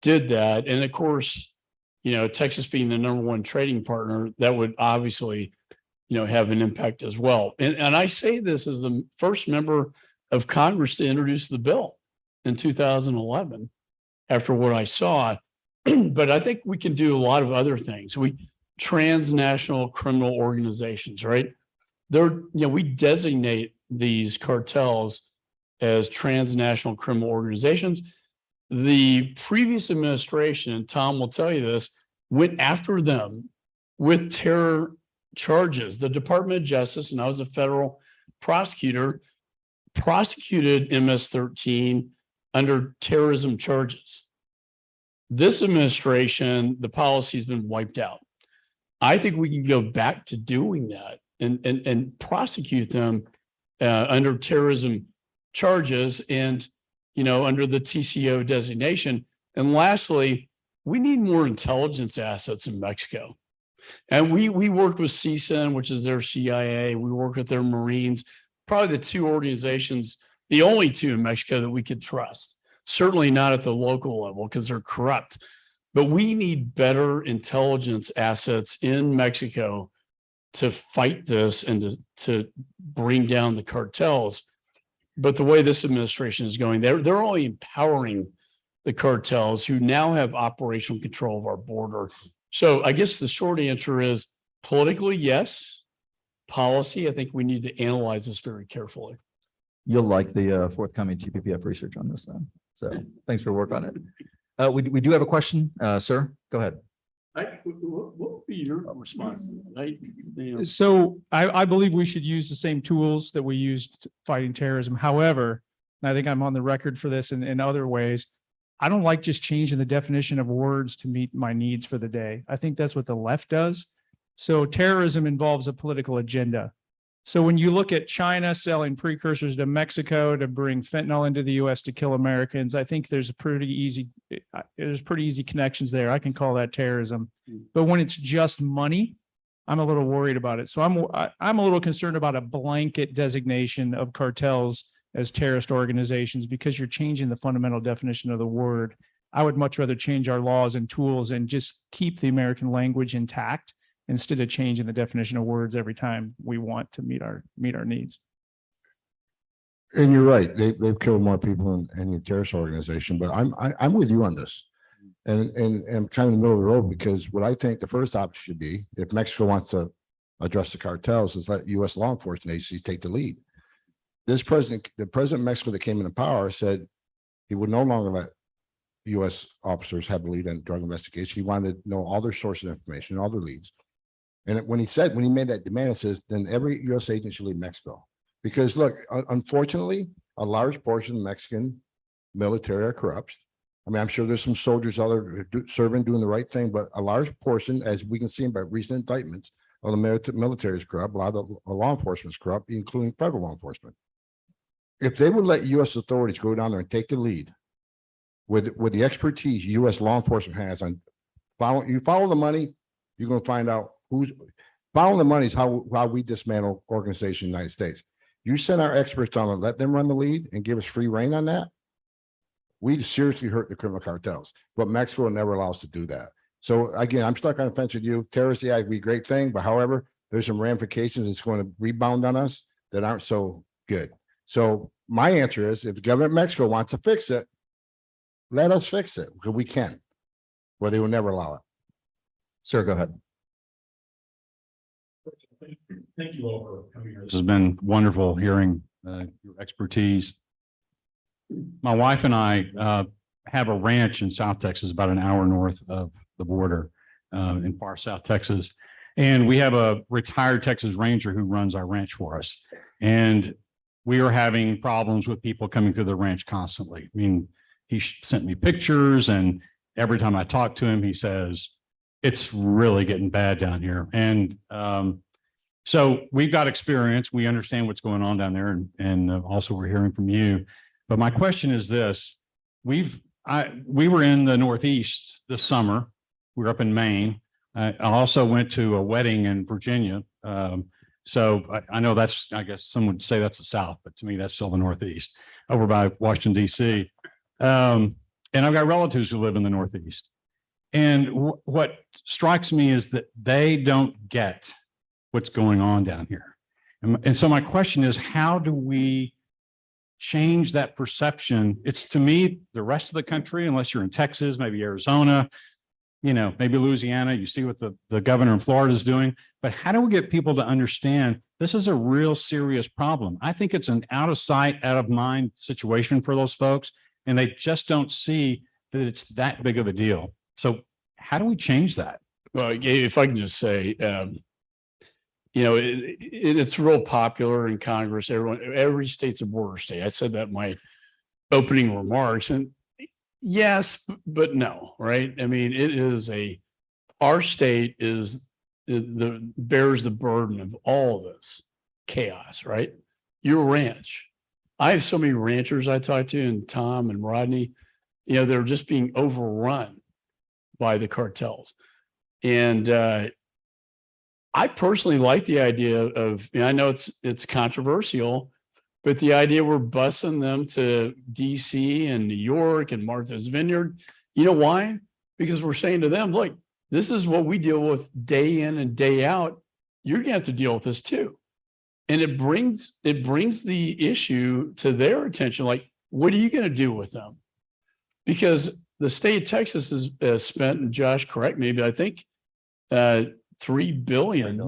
did that? And of course, Texas being the #1 trading partner, that would obviously have an impact as well. And I say this as the first member of Congress to introduce the bill in 2011 after what I saw. But I think we can do a lot of other things. Transnational criminal organizations, right? We designate these cartels as transnational criminal organizations. The previous administration, and Tom will tell you this, went after them with terror charges. The Department of Justice, and I was a federal prosecutor, prosecuted MS-13 under terrorism charges. This administration, the policy has been wiped out. I think we can go back to doing that and prosecute them under terrorism charges and, under the TCO designation. And lastly, we need more intelligence assets in Mexico. And we work with CISA, which is their CIA. We work with their Marines, probably the two organizations, the only two in Mexico that we could trust. Certainly not at the local level because they're corrupt. But we need better intelligence assets in Mexico to fight this and to bring down the cartels. But the way this administration is going, they're only empowering the cartels who now have operational control of our border. So I guess the short answer is politically, yes. Policy, I think we need to analyze this very carefully. You'll like the forthcoming TPPF research on this then. So thanks for work on it. We do have a question, sir. Go ahead. What would be your response? So I believe we should use the same tools that we used fighting terrorism. However, and I think I'm on the record for this in other ways, I don't like just changing the definition of words to meet my needs for the day. I think that's what the left does. So terrorism involves a political agenda. So when you look at China selling precursors to Mexico to bring fentanyl into the US to kill Americans, I think there's pretty easy connections there. I can call that terrorism. But when it's just money, I'm a little worried about it. So I'm a little concerned about a blanket designation of cartels as terrorist organizations because you're changing the fundamental definition of the word. I would much rather change our laws and tools and just keep the American language intact instead of changing the definition of words every time we want to meet our needs. And you're right. They've killed more people than any terrorist organization, but I'm with you on this. And I'm kind of in the middle of the road because what I think the first option should be, if Mexico wants to address the cartels, is let U.S. law enforcement agencies take the lead. The president of Mexico that came into power said he would no longer let U.S. officers have the lead in drug investigation. He wanted to know all their sources of information, all their leads. And when he made that demand, it says, then every U.S. agent should leave Mexico. Because look, unfortunately, a large portion of Mexican military are corrupt. I mean, I'm sure there's some soldiers out there serving, doing the right thing, but a large portion, as we can see by recent indictments, of the military is corrupt. A lot of the law enforcement is corrupt, including federal law enforcement. If they would let U.S. authorities go down there and take the lead with the expertise U.S. law enforcement has on follow the money, you're going to find out who's following the money is how we dismantle organizations in the United States. You send our experts down and let them run the lead and give us free reign on that. We seriously hurt the criminal cartels, but Mexico will never allow us to do that. So again, I'm stuck on the fence with you. Terrorist, yeah, it'd be a great thing, but however, there's some ramifications that's going to rebound on us that aren't so good. So my answer is, if the government of Mexico wants to fix it, let us fix it because we can, but they will never allow it. Sir, go ahead. Thank you all for coming here. This has been wonderful hearing your expertise. My wife and I have a ranch in South Texas, about an hour north of the border in far South Texas. And we have a retired Texas Ranger who runs our ranch for us. And we are having problems with people coming through the ranch constantly. I mean, he sent me pictures, and every time I talk to him, he says, it's really getting bad down here. And so we've got experience. We understand what's going on down there. And also we're hearing from you. But my question is this: we were in the Northeast this summer. We were up in Maine. I also went to a wedding in Virginia. So I know that's, I guess some would say that's the South, but to me, that's still the Northeast, over by Washington, D.C. And I've got relatives who live in the Northeast. And what strikes me is that they don't get what's going on down here. And so my question is, how do we change that perception? It's, to me, the rest of the country, unless you're in Texas, maybe Arizona, maybe Louisiana, you see what the governor in Florida is doing. But how do we get people to understand this is a real serious problem? I think it's an out of sight, out of mind situation for those folks, and they just don't see that it's that big of a deal. So how do we change that? Well, if I can just say, it's real popular in Congress. Every state's a border state. I said that in my opening remarks, and yes, but no, right? I mean, our state bears the burden of all this chaos, right? Your ranch. I have so many ranchers I talk to, and Tom and Rodney, they're just being overrun by the cartels. And I personally like the idea of, I know it's controversial, but the idea we're busing them to DC and New York and Martha's Vineyard, you know why? Because we're saying to them, look, this is what we deal with day in and day out. You're gonna have to deal with this too. And it brings the issue to their attention. Like, what are you gonna do with them? Because the state of Texas has spent, and Josh, correct me, but I think $3 billion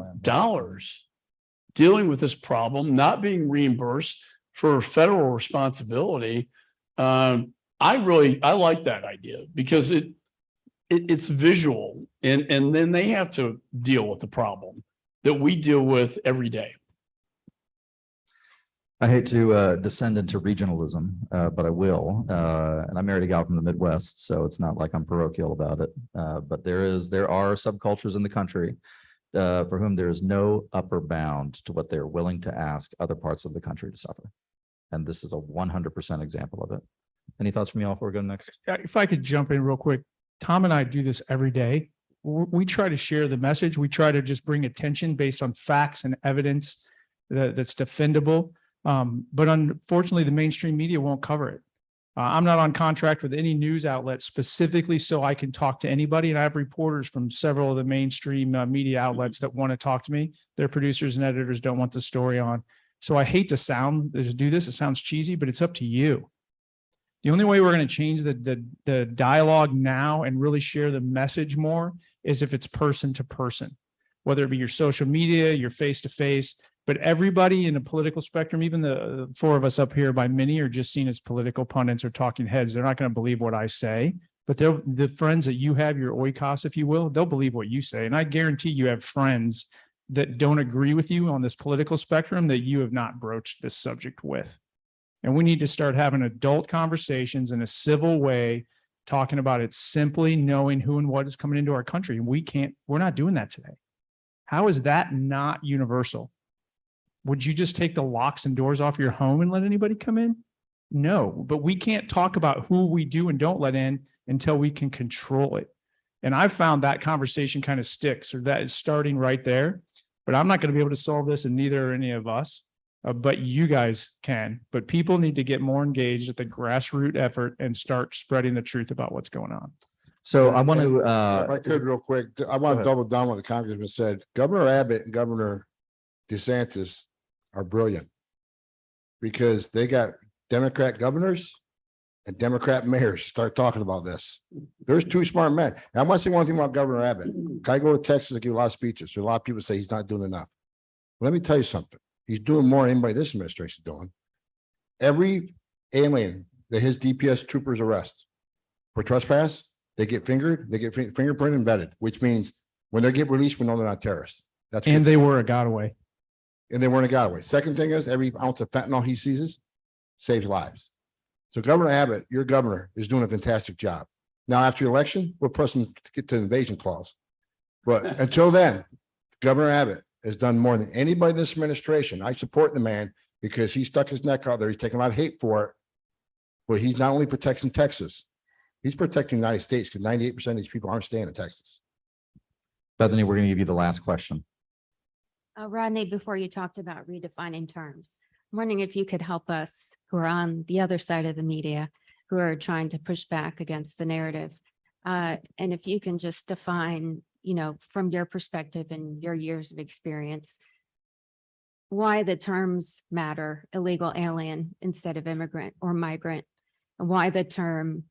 dealing with this problem, not being reimbursed for federal responsibility. I like that idea because it's visual, and then they have to deal with the problem that we deal with every day. I hate to descend into regionalism, but I will. And I married a gal from the Midwest, so it's not like I'm parochial about it. But there are subcultures in the country for whom there is no upper bound to what they're willing to ask other parts of the country to suffer. And this is a 100% example of it. Any thoughts from you all before we go next? If I could jump in real quick, Tom and I do this every day. We try to share the message. We try to just bring attention based on facts and evidence that's defendable. But unfortunately, the mainstream media won't cover it. I'm not on contract with any news outlet specifically so I can talk to anybody. And I have reporters from several of the mainstream media outlets that want to talk to me. Their producers and editors don't want the story on. So I hate to do this. It sounds cheesy, but it's up to you. The only way we're going to change the dialogue now and really share the message more is if it's person to person, whether it be your social media, your face to face. But everybody in the political spectrum, even the four of us up here by many, are just seen as political pundits or talking heads. They're not going to believe what I say, but the friends that you have, your oikos, if you will, they'll believe what you say. And I guarantee you have friends that don't agree with you on this political spectrum that you have not broached this subject with. And we need to start having adult conversations in a civil way, talking about it simply, knowing who and what is coming into our country. And we're not doing that today. How is that not universal? Would you just take the locks and doors off your home and let anybody come in? No, but we can't talk about who we do and don't let in until we can control it. And I've found that conversation kind of sticks, or that is starting right there. But I'm not going to be able to solve this, and neither are any of us. But you guys can. But people need to get more engaged at the grassroots effort and start spreading the truth about what's going on. So I want to. If I could real quick, I want to double down what the congressman said. Governor Abbott and Governor DeSantis are brilliant because they got Democrat governors and Democrat mayors start talking about this. There's two smart men. And I want to say one thing about Governor Abbott. I go to Texas, I give a lot of speeches. So a lot of people say he's not doing enough. Let me tell you something. He's doing more than anybody this administration is doing. Every alien that his DPS troopers arrest for trespass, they get fingered, they get fingerprint embedded, which means when they get released, we know they're not terrorists. That's And good. they were a Godaway. And they weren't a Godaway. Second thing is every ounce of fentanyl he seizes saves lives. So Governor Abbott, your governor, is doing a fantastic job. Now, after the election, we're pressing to get to the invasion clause. But until then, Governor Abbott has done more than anybody in this administration. I support the man because he stuck his neck out there. He's taking a lot of hate for it. But he's not only protecting Texas, he's protecting the United States because 98% of these people aren't staying in Texas. Bethany, we're going to give you the last question. Rodney, before you talked about redefining terms, I'm wondering if you could help us who are on the other side of the media, who are trying to push back against the narrative. And if you can just define from your perspective and your years of experience, why the terms matter, illegal alien instead of immigrant or migrant, and why the term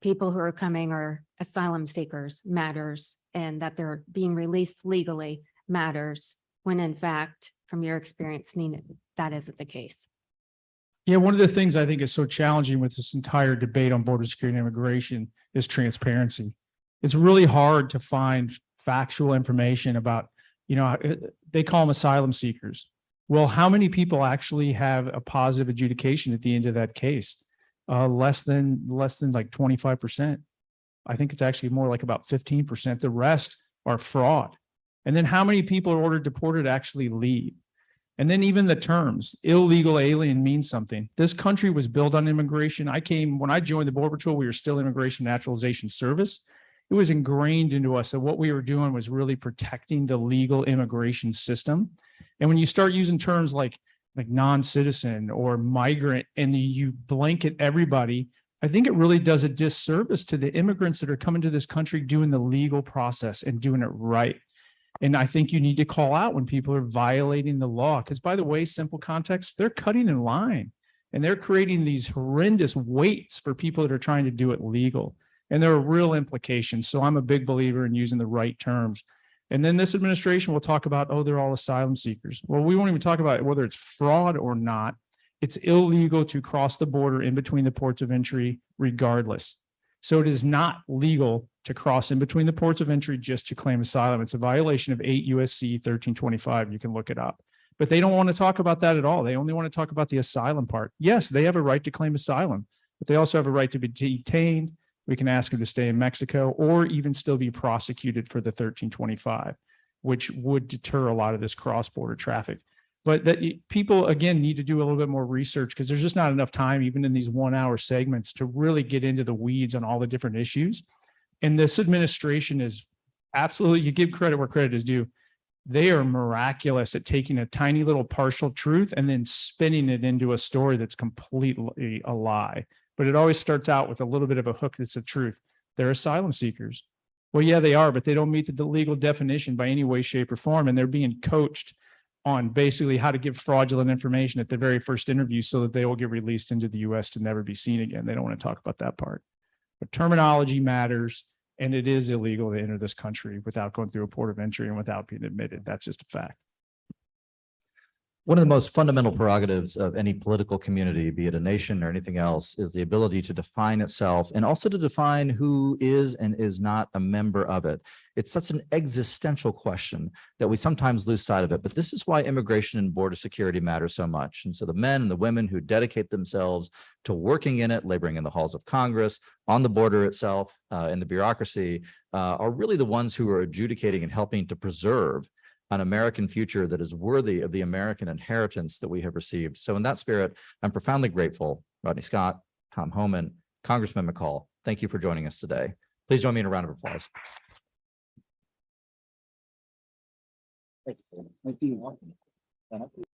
people who are coming or asylum seekers matters, and that they're being released legally matters, when in fact, from your experience, Nina, that isn't the case. Yeah, one of the things I think is so challenging with this entire debate on border security and immigration is transparency. It's really hard to find factual information about, they call them asylum seekers. Well, how many people actually have a positive adjudication at the end of that case? Less than like 25%. I think it's actually more like about 15%. The rest are fraud. And then how many people are ordered deported actually leave? And then even the terms, illegal alien means something. This country was built on immigration. When I joined the Border Patrol, we were still Immigration Naturalization Service. It was ingrained into us that what we were doing was really protecting the legal immigration system. And when you start using terms like non-citizen or migrant, and you blanket everybody, I think it really does a disservice to the immigrants that are coming to this country doing the legal process and doing it right. And I think you need to call out when people are violating the law. Because by the way, simple context, they're cutting in line and they're creating these horrendous weights for people that are trying to do it legal. And there are real implications. So I'm a big believer in using the right terms. And then this administration will talk about, oh, they're all asylum seekers. Well, we won't even talk about whether it's fraud or not. It's illegal to cross the border in between the ports of entry regardless. So it is not legal to cross in between the ports of entry just to claim asylum. It's a violation of 8 USC 1325. You can look it up. But they don't want to talk about that at all. They only want to talk about the asylum part. Yes, they have a right to claim asylum, but they also have a right to be detained. We can ask them to stay in Mexico or even still be prosecuted for the 1325, which would deter a lot of this cross-border traffic. But that people, again, need to do a little bit more research because there's just not enough time, even in these 1-hour segments, to really get into the weeds on all the different issues. And this administration is absolutely, you give credit where credit is due. They are miraculous at taking a tiny little partial truth and then spinning it into a story that's completely a lie. But it always starts out with a little bit of a hook that's the truth. They're asylum seekers. Well, yeah, they are, but they don't meet the legal definition by any way, shape, or form. And they're being coached on basically how to give fraudulent information at the very first interview so that they will get released into the U.S. to never be seen again. They don't want to talk about that part. But terminology matters, and it is illegal to enter this country without going through a port of entry and without being admitted. That's just a fact. One of the most fundamental prerogatives of any political community, be it a nation or anything else, is the ability to define itself and also to define who is and is not a member of it. It's such an existential question that we sometimes lose sight of it. But this is why immigration and border security matter so much. And so the men and the women who dedicate themselves to working in it, laboring in the halls of Congress, on the border itself, in the bureaucracy, are really the ones who are adjudicating and helping to preserve an American future that is worthy of the American inheritance that we have received. So in that spirit, I'm profoundly grateful, Rodney Scott, Tom Homan, Congressman McCaul. Thank you for joining us today. Please join me in a round of applause. Thank you.